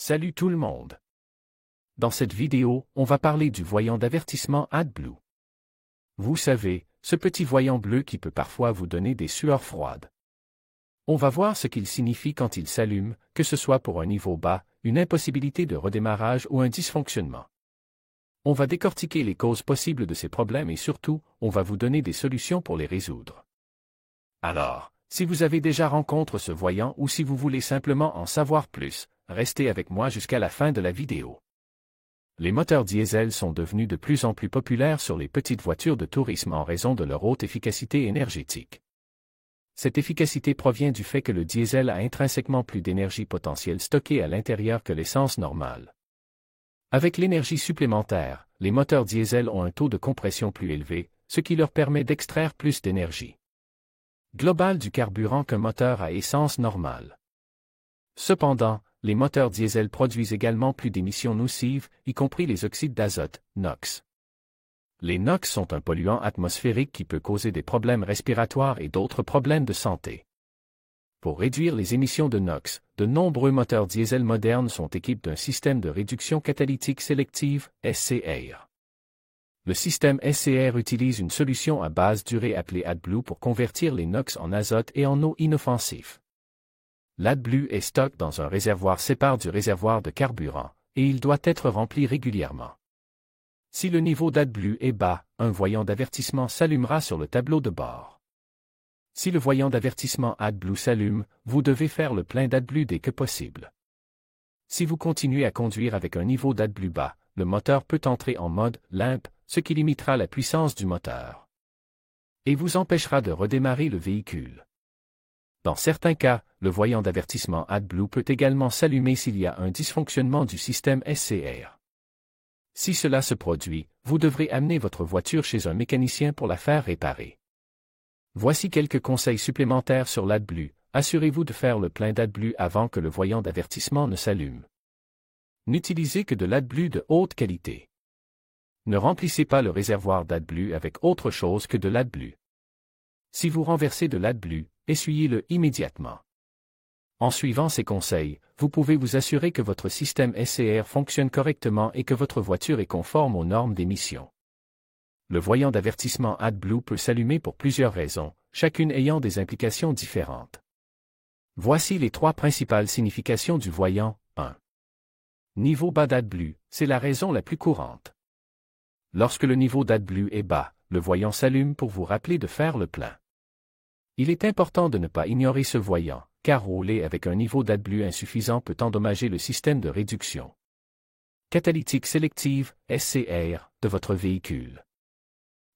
Salut tout le monde! Dans cette vidéo, on va parler du voyant d'avertissement AdBlue. Vous savez, ce petit voyant bleu qui peut parfois vous donner des sueurs froides. On va voir ce qu'il signifie quand il s'allume, que ce soit pour un niveau bas, une impossibilité de redémarrage ou un dysfonctionnement. On va décortiquer les causes possibles de ces problèmes et surtout, on va vous donner des solutions pour les résoudre. Alors, si vous avez déjà rencontré ce voyant ou si vous voulez simplement en savoir plus, restez avec moi jusqu'à la fin de la vidéo. Les moteurs diesel sont devenus de plus en plus populaires sur les petites voitures de tourisme en raison de leur haute efficacité énergétique. Cette efficacité provient du fait que le diesel a intrinsèquement plus d'énergie potentielle stockée à l'intérieur que l'essence normale. Avec l'énergie supplémentaire, les moteurs diesel ont un taux de compression plus élevé, ce qui leur permet d'extraire plus d'énergie globale du carburant qu'un moteur à essence normale. Cependant, les moteurs diesel produisent également plus d'émissions nocives, y compris les oxydes d'azote, NOx. Les NOx sont un polluant atmosphérique qui peut causer des problèmes respiratoires et d'autres problèmes de santé. Pour réduire les émissions de NOx, de nombreux moteurs diesel modernes sont équipés d'un système de réduction catalytique sélective, SCR. Le système SCR utilise une solution à base d'urée appelée AdBlue pour convertir les NOx en azote et en eau inoffensif. L'AdBlue est stocké dans un réservoir séparé du réservoir de carburant, et il doit être rempli régulièrement. Si le niveau d'AdBlue est bas, un voyant d'avertissement s'allumera sur le tableau de bord. Si le voyant d'avertissement AdBlue s'allume, vous devez faire le plein d'AdBlue dès que possible. Si vous continuez à conduire avec un niveau d'AdBlue bas, le moteur peut entrer en mode limp, ce qui limitera la puissance du moteur et vous empêchera de redémarrer le véhicule. Dans certains cas, le voyant d'avertissement AdBlue peut également s'allumer s'il y a un dysfonctionnement du système SCR. Si cela se produit, vous devrez amener votre voiture chez un mécanicien pour la faire réparer. Voici quelques conseils supplémentaires sur l'AdBlue. Assurez-vous de faire le plein d'AdBlue avant que le voyant d'avertissement ne s'allume. N'utilisez que de l'AdBlue de haute qualité. Ne remplissez pas le réservoir d'AdBlue avec autre chose que de l'AdBlue. Si vous renversez de l'AdBlue, essuyez-le immédiatement. En suivant ces conseils, vous pouvez vous assurer que votre système SCR fonctionne correctement et que votre voiture est conforme aux normes d'émission. Le voyant d'avertissement AdBlue peut s'allumer pour plusieurs raisons, chacune ayant des implications différentes. Voici les 3 principales significations du voyant. 1. Niveau bas d'AdBlue, c'est la raison la plus courante. Lorsque le niveau d'AdBlue est bas, le voyant s'allume pour vous rappeler de faire le plein. Il est important de ne pas ignorer ce voyant, car rouler avec un niveau d'AdBlue insuffisant peut endommager le système de réduction catalytique sélective, SCR, de votre véhicule.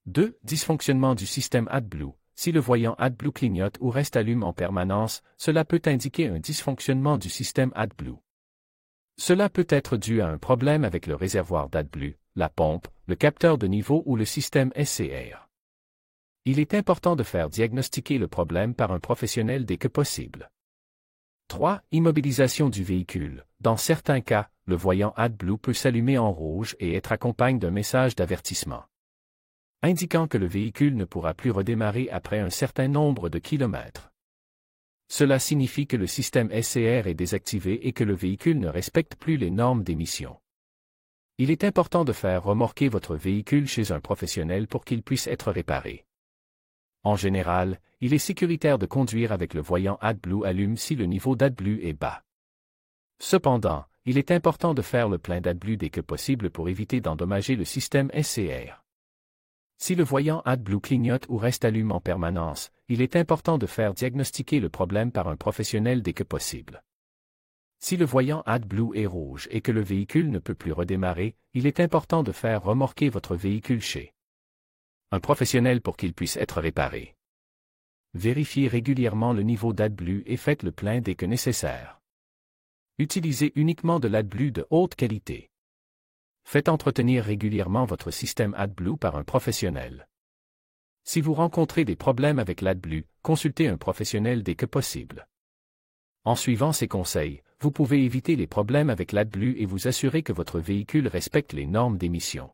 2. Dysfonctionnement du système AdBlue. Si le voyant AdBlue clignote ou reste allumé en permanence, cela peut indiquer un dysfonctionnement du système AdBlue. Cela peut être dû à un problème avec le réservoir d'AdBlue, la pompe, le capteur de niveau ou le système SCR. Il est important de faire diagnostiquer le problème par un professionnel dès que possible. 3. Immobilisation du véhicule. Dans certains cas, le voyant AdBlue peut s'allumer en rouge et être accompagné d'un message d'avertissement indiquant que le véhicule ne pourra plus redémarrer après un certain nombre de kilomètres. Cela signifie que le système SCR est désactivé et que le véhicule ne respecte plus les normes d'émission. Il est important de faire remorquer votre véhicule chez un professionnel pour qu'il puisse être réparé. En général, il est sécuritaire de conduire avec le voyant AdBlue allumé si le niveau d'AdBlue est bas. Cependant, il est important de faire le plein d'AdBlue dès que possible pour éviter d'endommager le système SCR. Si le voyant AdBlue clignote ou reste allumé en permanence, il est important de faire diagnostiquer le problème par un professionnel dès que possible. Si le voyant AdBlue est rouge et que le véhicule ne peut plus redémarrer, il est important de faire remorquer votre véhicule chez un professionnel pour qu'il puisse être réparé. Vérifiez régulièrement le niveau d'AdBlue et faites le plein dès que nécessaire. Utilisez uniquement de l'AdBlue de haute qualité. Faites entretenir régulièrement votre système AdBlue par un professionnel. Si vous rencontrez des problèmes avec l'AdBlue, consultez un professionnel dès que possible. En suivant ces conseils, vous pouvez éviter les problèmes avec l'AdBlue et vous assurer que votre véhicule respecte les normes d'émission.